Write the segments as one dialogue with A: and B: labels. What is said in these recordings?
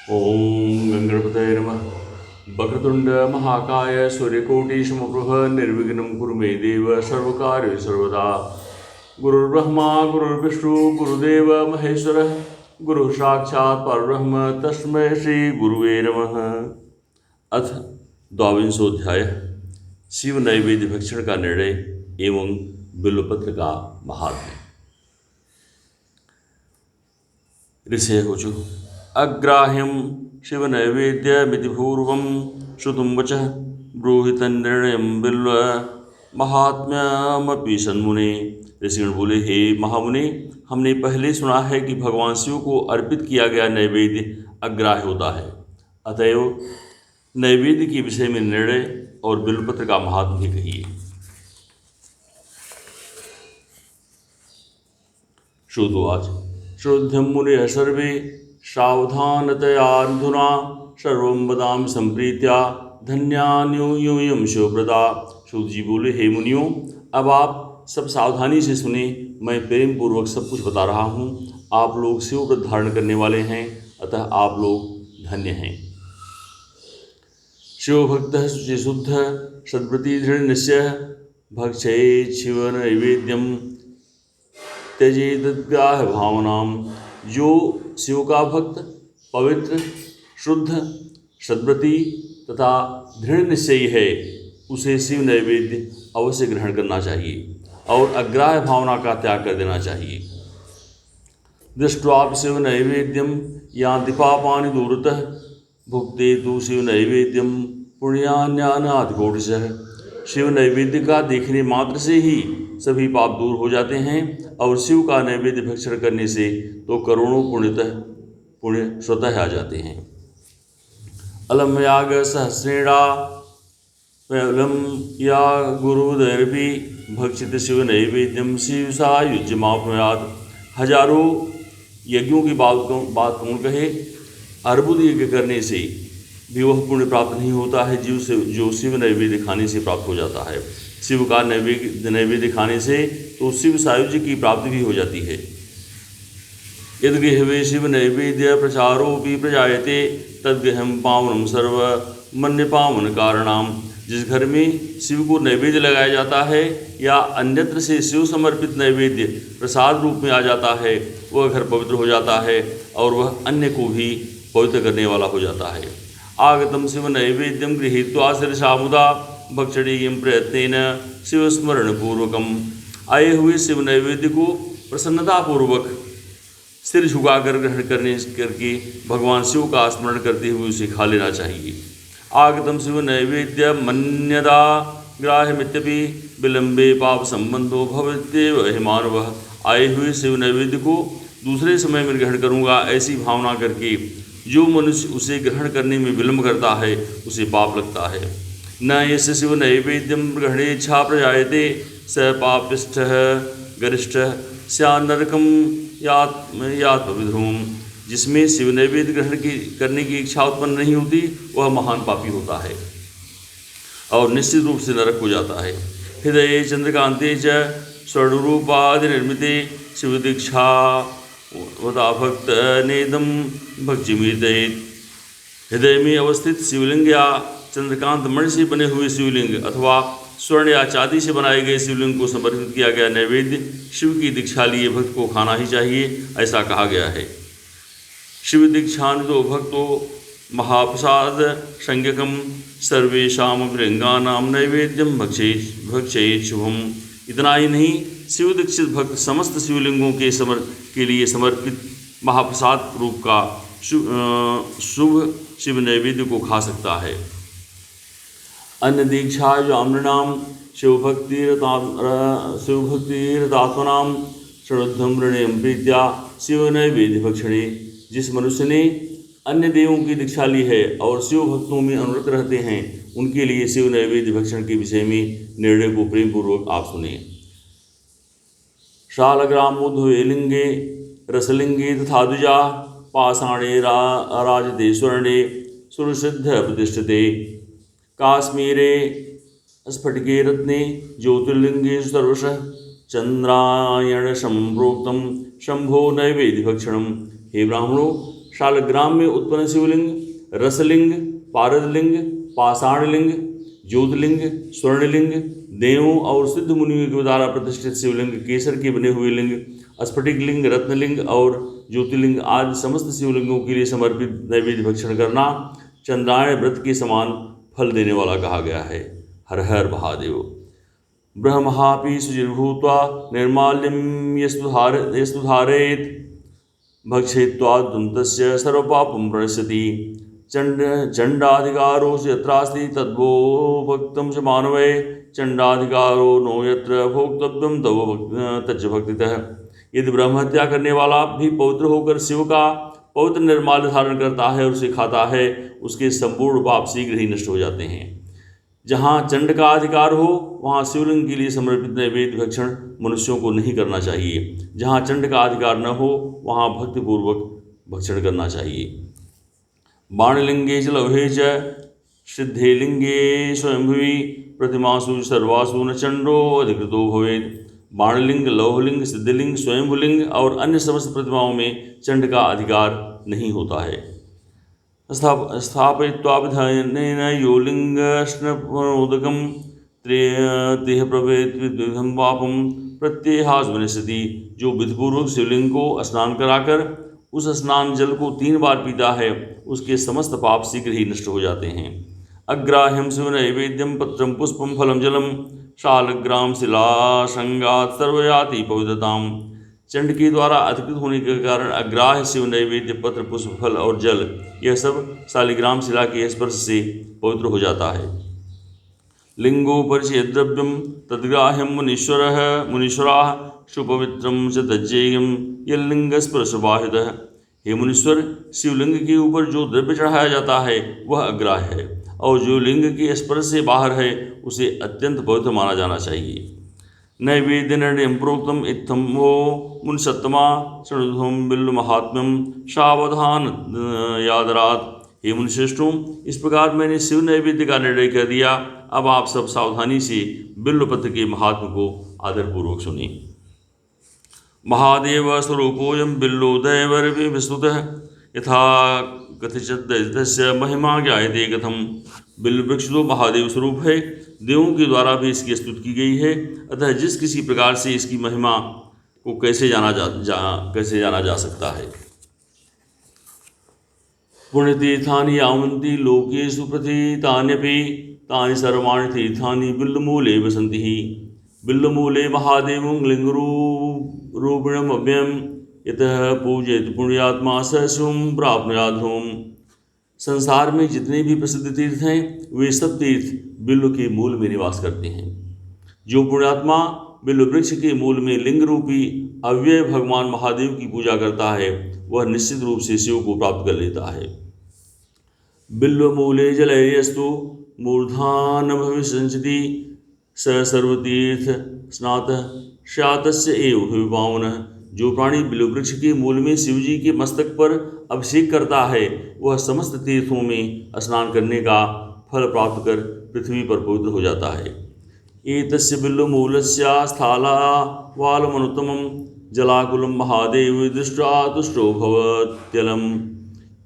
A: ओम गंगणपतये नमः। वक्रतुंड महाकाय सूर्यकोटि समप्रभ निर्विघ्नं कुरु मे देव सर्वकार्येषु सर्वदा। गुरुर्ब्रह्मा गुरुर्विष्णु गुरुदेव महेश्वरः गुरु साक्षात् परब्रह्म तस्मै श्री गुरुवे नमः। अथ द्वाविंशोऽध्याय शिव नैवेद्य भक्षण का निर्णय एवं बिल्वपत्र का महात्म्य। ऋषयकुचु अग्राह्यं शिव नैवेद्यमिति पूर्वं श्रुतं वचः ब्रूहि तन्निर्णयं बिल्व महात्म्यमपि सन्मुने। ऋषिगण बोले, हे महामुनि, हमने पहले सुना है कि भगवान शिव को अर्पित किया गया नैवेद्य अग्राह्य होता है, अतएव नैवेद्य के विषय में निर्णय और बिल्वपत्र का महात्म्य भी कहिए। श्रुतोवाच श्रोध्यं मुनयः सर्वे सावधानतयाधुना सर्वं वदामि संप्रीत्या धन्यान्यूयूयं शिवव्रता। सूत जी बोले, हे मुनियों, अब आप सब सावधानी से सुने, मैं प्रेम पूर्वक सब कुछ बता रहा हूँ। आप लोग शिव व्रत धारण करने वाले हैं, अतः आप लोग धन्य हैं। शिवभक्तः शुचिशुद्ध सद्व्रती दृढ़निश्चयः भक्षयेत् शिव नैवेद्यम त्यजेदग्राह्य भावनाम। जो शिव का भक्त, पवित्र, शुद्ध, सद्व्रती तथा दृढ़ निश्चयी है, उसे शिव नैवेद्य अवश्य ग्रहण करना चाहिए और अग्राह्य भावना का त्याग कर देना चाहिए। दृष्ट्वा शिव नैवेद्यम यान्ति पापानि दूरतः भुक्ते तु शिव नैवेद्यम पुण्यान्यानाधिकोटिशः। शिव नैवेद्य का देखने मात्र से ही सभी पाप दूर हो जाते हैं और शिव का नैवेद्य भक्षण करने से तो करोड़ों पुण्य स्वतः आ जाते हैं। अलम याग सहस्रेणा पैलम या गुरुदैर्भी भक्षित शिव नैवेद्यम शिव सायुज्यमाप्नुयात्। हजारों यज्ञों की बात कौन कहे, अर्बुद यज्ञ करने से भी वह पुण्य प्राप्त नहीं होता है जो शिव नैवेद्य खाने से प्राप्त हो जाता है। शिव का नैवेद्य खाने से तो शिव सायुज्य की प्राप्ति भी हो जाती है। यद गृहे शिव नैवेद्य प्रचारोपि प्रजायते तद्गृहं पावनं सर्व मन्य पावन कारणाम। जिस घर में शिव को नैवेद्य लगाया जाता है या अन्यत्र से शिव समर्पित नैवेद्य प्रसाद रूप में आ जाता है, वह घर पवित्र हो जाता है और वह अन्य को भी पवित्र करने वाला हो जाता है। आगतम शिव नैवेद्यम गृहीत्वा शिरसा मुदा भक्षणीयं प्रयत्नेन शिव स्मरण पूर्वकम। आए हुए शिव नैवेद्य को प्रसन्नतापूर्वक सिर झुकाकर ग्रहण करके भगवान शिव का स्मरण करते हुए उसे खा लेना चाहिए। आगतम शिव नैवेद्य मन्यदा ग्राह्यमित्यपि विलंबे पाप संबंधो भवत्येव हि मानवः। आए हुए शिव नैवेद्य को दूसरे समय में ग्रहण करूँगा ऐसी भावना करके जो मनुष्य उसे ग्रहण करने में विलंब करता है उसे पाप लगता है। न यस्य शिव नैवेद्यम ग्रहणेच्छा प्रजायते स पापिष्ठः गरिष्ठः स्यान्नरकं यात्मविध्रुवम्। जिसमें शिव नैवेद्य ग्रहण करने की इच्छा उत्पन्न नहीं होती, वह महान पापी होता है और निश्चित रूप से नरक हो जाता है। हृदये चंद्रकांते च स्वर्णरूपादि निर्मिते शिव दीक्षा वदा भक्त नेदम भक्षिमीर्दयेत्। हृदय में अवस्थित शिवलिंग या चंद्रकांत मणि से बने हुए शिवलिंग अथवा स्वर्ण या चांदी से बनाए गए शिवलिंग को समर्पित किया गया नैवेद्य शिव की दीक्षा लिए भक्त को खाना ही चाहिए, ऐसा कहा गया है। शिव दीक्षान्वितो भक्तो महाप्रसाद संज्ञकम सर्वेषां लिंगानां नैवेद्यम भक्षेत् शुभम। इतना ही नहीं, शिव दीक्षित भक्त समस्त शिवलिंगों के लिए समर्पित महाप्रसाद रूप का शुभ शिव नैवेद्य को खा सकता है। अन्य दीक्षा जामृणाम शिवभक्तिरतात्मनां श्रद्धम ऋणयं प्रीत्या शिव नैवेद्य भक्षणे। जिस मनुष्य ने अन्य देवों की दीक्षा ली है और शिव भक्तों में अनुरत रहते हैं, उनके लिए शिव नैवेद्य भक्षण के विषय में निर्णय को प्रेम पूर्वक आप सुने। शालग्रामोद्भवे लिंगे रसलिंगे तथा द्विजा पाषाणे राजते स्वर्णे सुरसिद्ध प्रतिष्ठते। काश्मीरे स्फटिके रत्ने ज्योतिर्लिंगे सर्वशः चंद्रायण संप्रोक्तम शंभो नैवेद्य भक्षणम। हे ब्राह्मणों, शालग्राम में उत्पन्न शिवलिंग रसलिंग, पारदलिंग, पाषाणलिंग, ज्योतिलिंग, स्वर्णलिंग, देवों और सिद्ध मुनियों के द्वारा प्रतिष्ठित शिवलिंग, केसर के बने हुए लिंग, स्फटिक लिंग, रत्नलिंग और ज्योतिलिंग आदि समस्त शिवलिंगों के लिए समर्पित नैवेद्य भक्षण करना चंद्रायण व्रत के समान फल देने वाला कहा गया है। हर हर महादेव। ब्रह्मापि शुचिर्भूत्वा निर्माल्यं यस्तु धारयेत् भक्षयित्वा दुन्तस्य सर्वपापं प्रणश्यति। चंडाधिकारो यत्रास्ति तद्वो भक्तं च मानवे चंडाधिकारो नो यत्र भोक्तव्यं तज्ज भक्तितः। यदि ब्रह्महत्या करने वाला भी पवित्र होकर शिव का पवित्र निर्माल्य धारण करता है और उसे खाता है, उसके संपूर्ण पाप शीघ्र ही नष्ट हो जाते हैं। जहाँ चंड का अधिकार हो वहाँ शिवलिंग के लिए समर्पित नैवेद्य भक्षण मनुष्यों को नहीं करना चाहिए। जहाँ चंड का अधिकार न हो वहाँ भक्तिपूर्वक भक्षण करना चाहिए। बाणलिंगे च लौहे च सिद्धेलिंगे स्वयंभुवि प्रतिमासु सर्वासु न चंडो अधिकृतो भवेत्। बाणलिंग, लौहलिंग, सिद्धलिंग, स्वयंभुलिंग और अन्य समस्त प्रतिमाओं में चंड का अधिकार नहीं होता है। स्थापयित्वा विधानेन यो लिंगस्नोदकं तेह प्रभेत विद्विधं पापं प्रत्येहास विनश्यति। जो विधिपूर्वक शिवलिंग को स्नान कराकर उस स्नान जल को 3 बार पीता है, उसके समस्त पाप शीघ्र ही नष्ट हो जाते हैं। अग्राह्यं शिव नैवेद्यं पत्रं पुष्पं फलं जलम शालग्राम शिलाशंगात् सर्वयाति पवित्रताम। चंड के द्वारा अधिकृत होने के कारण अग्राह्य शिव नैवेद्य पत्र, पुष्प, फल और जल यह सब शालिग्राम शिला के स्पर्श से पवित्र हो जाता है। लिंगोपरिचय द्रव्यम तद्ग्राह्यम मुनीश्वराः सुपवित्रम च तज्जेयम यलिंग स्पर्श बाहितः। हे मुनीश्वर, शिवलिंग के ऊपर जो द्रव्य चढ़ाया जाता है वह अग्राह्य है और जो लिंग के स्पर्श से बाहर है उसे अत्यंत पवित्र माना जाना चाहिए। नैवेद्य निर्णयम प्रोक्तम इत्थम वो मुनिसत्तमा शृणुध्वम बिल्व महात्म्यम सावधान यादरात। हे मुनिश्रेष्ठों, इस प्रकार मैंने शिव नैवेद्य का निर्णय कर दिया। अब आप सब सावधानी से बिल्वपत्र के महात्म को आदरपूर्वक सुनिए। महादेव स्वरूपोऽयं बिल्वोदयवर्भि विस्तुतः यथा कथितस्य महिमा ज्ञायते कथम। बिल्व वृक्ष तो महादेव स्वरूप है, देवों के द्वारा भी इसकी स्तुति की गई है। अतः जिस किसी प्रकार से इसकी महिमा को कैसे जाना जा सकता है। पुण्यतीर्थानि यावन्ति लोकेषु प्रथितान्यपि तानि सर्वाणि तीर्थानि बिल्वमूले वसन्ति। बिल्वमूले महादेवं लिंगरूपिणमव्ययं यतः पूजयेत् पुण्यात्मा स शिवं प्राप्नुयात् ध्रुवम्। संसार में जितने भी प्रसिद्ध तीर्थ हैं वे सब तीर्थ बिल्व के मूल में निवास करते हैं। जो पुण्यात्मा बिल्व वृक्ष के मूल में लिंग रूपी अव्यय भगवान महादेव की पूजा करता है वह निश्चित रूप से शिव को प्राप्त कर लेता है। बिल्वमूले जलयस्तु मूर्धान भविष्यति स सर्वतीर्थ स्नातः स्यातस्य एव पावनः। जो प्राणी बिल्व वृक्ष के मूल में शिवजी के मस्तक पर अभिषेक करता है वह समस्त तीर्थों में स्नान करने का फल प्राप्त कर पृथ्वी पर पवित्र हो जाता है। एतस्य बिल्वमूलस्य स्थालावालमनुत्तमं जलाकुलं महादेव दृष्ट्वा तुष्टो भवत्यलम्।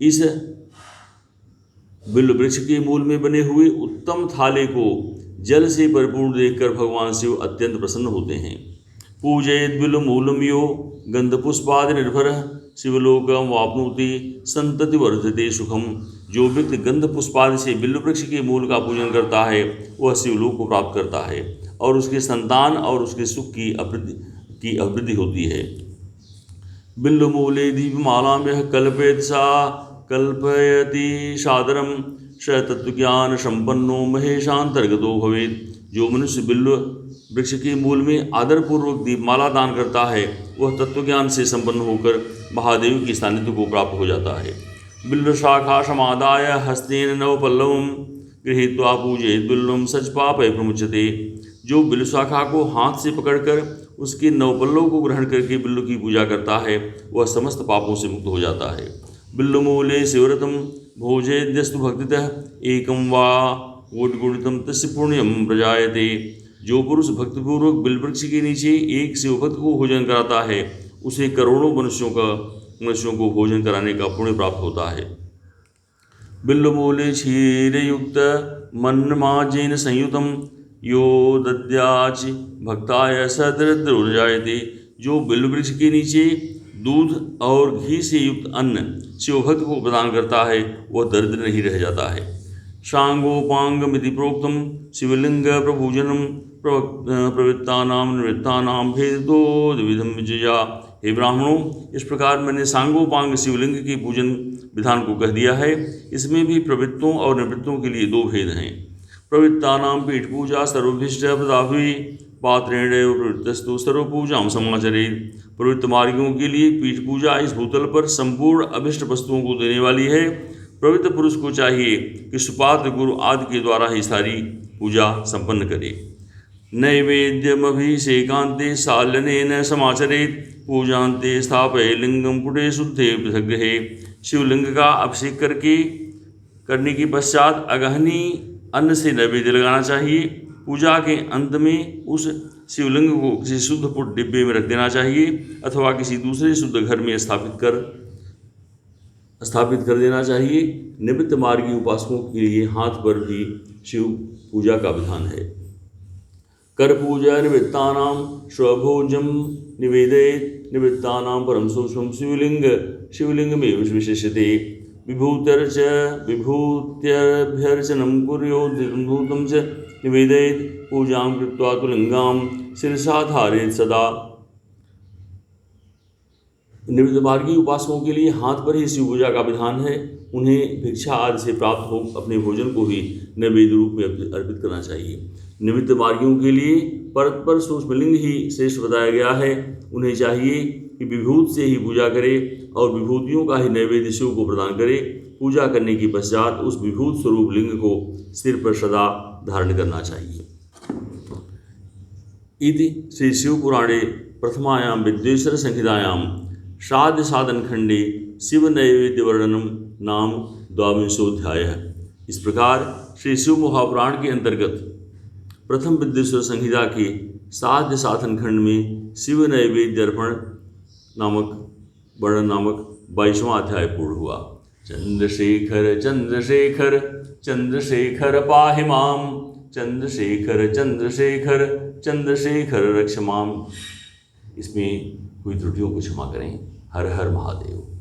A: इस बिल्व वृक्ष के मूल में बने हुए उत्तम थाले को जल से परिपूर्ण देखकर भगवान शिव अत्यंत प्रसन्न होते हैं। पूजयेत् बिल्वमूलं यो गंधपुष्पादि निर्भर शिवलोकम वाप्नोति संतति वर्धते सुखम। जो व्यक्ति गंध पुष्पादि से बिल्व वृक्ष के मूल का पूजन करता है वह शिवलोक को प्राप्त करता है और उसके संतान और उसके सुख की अभिवृद्धि होती है। बिल्वमूले दीपमालां यः कल्पयति सा कल्पयति सादरं स तत्वज्ञान संपन्नो महेशांतर्गतो भवेत्। जो मनुष्य बिल्व वृक्ष के मूल में आदरपूर्वक दीपमाला दान करता है वह तत्वज्ञान से संपन्न होकर महादेव की सानिध्य को प्राप्त हो जाता है। बिल्व शाखा समादाय हस्तेन नवपल्लवं गृहीत्वा पूजयेत् बिल्वं सचपापै प्रमुच्यते। जो बिल्व शाखा को हाथ से पकड़कर उसके नवपल्लव को ग्रहण करके बिल्व की पूजा करता है वह समस्त पापों से मुक्त हो जाता है। बिल्वमूले शिवव्रतं भोजयेद्यस्तु भक्तितः एकं वा कोटिगुणितं तस्य पुण्यं प्रजायते। जो पुरुष भक्तिपूर्वक बिल्व वृक्ष के नीचे एक शिवभक्त को भोजन कराता है उसे करोड़ों मनुष्यों का मनुष्यों को भोजन कराने का पुण्य प्राप्त होता है। बिल्वमूले क्षीरयुक्त मन्मार्जेन संयुतम यो दद्याच भक्ताय स दरिद्रो जायते। जो बिल्व वृक्ष के नीचे दूध और घी से युक्त अन्न शिवभक्त को प्रदान करता है वह दरिद्र नहीं रह जाता है। शांगोपांगमिति प्रोक्तम शिवलिंग प्रभूजनम प्रवृत्तानां निवृत्तानां भेदो द्विविधम विजया। हे ब्राह्मणों, इस प्रकार मैंने सांगोपांग शिवलिंग के पूजन विधान को कह दिया है। इसमें भी प्रवृत्तों और निवृत्तों के लिए दो भेद हैं। प्रवृत्तानां पीठ पूजा सर्वभीष्ट प्रदाभी पात्रेण प्रवृत्तस्तु सर्वपूजां समाचरेत्। प्रवृत्त मार्गियों के लिए पीठ पूजा इस भूतल पर संपूर्ण अभिष्ट वस्तुओं को देने वाली है। प्रवृत्त पुरुष को चाहिए कि सुपात्र गुरु आदि के द्वारा ही सारी पूजा संपन्न करे। नैवेद्यमभिषेकान्ते शाल्यनेन समाचरेत् पूजान्ते स्थापय लिंगम पुटे शुद्धे पृथग्गृहे। शिवलिंग का अभिषेक करने के पश्चात अगहनी अन्न से नैवेद्य लगाना चाहिए। पूजा के अंत में उस शिवलिंग को किसी शुद्ध पुट डिब्बे में रख देना चाहिए अथवा किसी दूसरे शुद्ध घर में स्थापित कर देना चाहिए। निवृत्त मार्गी उपासकों के लिए हाथ पर भी शिव पूजा का विधान है। कर पूजा निवृत्तानां स्वभोजम निवेदयेत्। निवृत्तानां परम सूक्ष्मं शिवलिंग में विशेष्यते। विभूत्यर्भ्यर्चनं कुर्याद् च निवेदयेत्। पूजां कृत्वा तु लिंगां शिरसा धारयेत् सदा। निवृत्त मार्गी उपासकों के लिए हाथ पर ही शिव पूजा का विधान है। उन्हें भिक्षा आदि से प्राप्त हो अपने भोजन को ही नैवेद्य रूप में अर्पित करना चाहिए। निवृत्त मार्गियों के लिए परस्पर सूक्ष्मलिंग ही श्रेष्ठ बताया गया है। उन्हें चाहिए कि विभूत से ही पूजा करे और विभूतियों का ही नैवेद्य शिव को प्रदान करे। पूजा करने के पश्चात उस विभूत स्वरूप लिंग को सिर पर सदा धारण करना चाहिए। इति श्री शिवपुराणे प्रथमायां विद्वेश्वर संहितायां श्राद्ध साधन खंडे शिव नैवेद्य वर्णनम नाम 22वाध्यायः। इस प्रकार श्री शिव महापुराण के अंतर्गत प्रथम विद्वेश्वर संहिता के श्राद्ध साधन खंड में शिव नैवेद्य अर्पण नामक वर्णन नामक 22वां अध्याय पूर्ण हुआ। चंद्रशेखर चंद्रशेखर चंद्रशेखर पाहि मां। चंद्रशेखर चंद्रशेखर चंद्रशेखर रक्ष मां। इसमें हुई त्रुटियों को क्षमा करें। हर हर महादेव।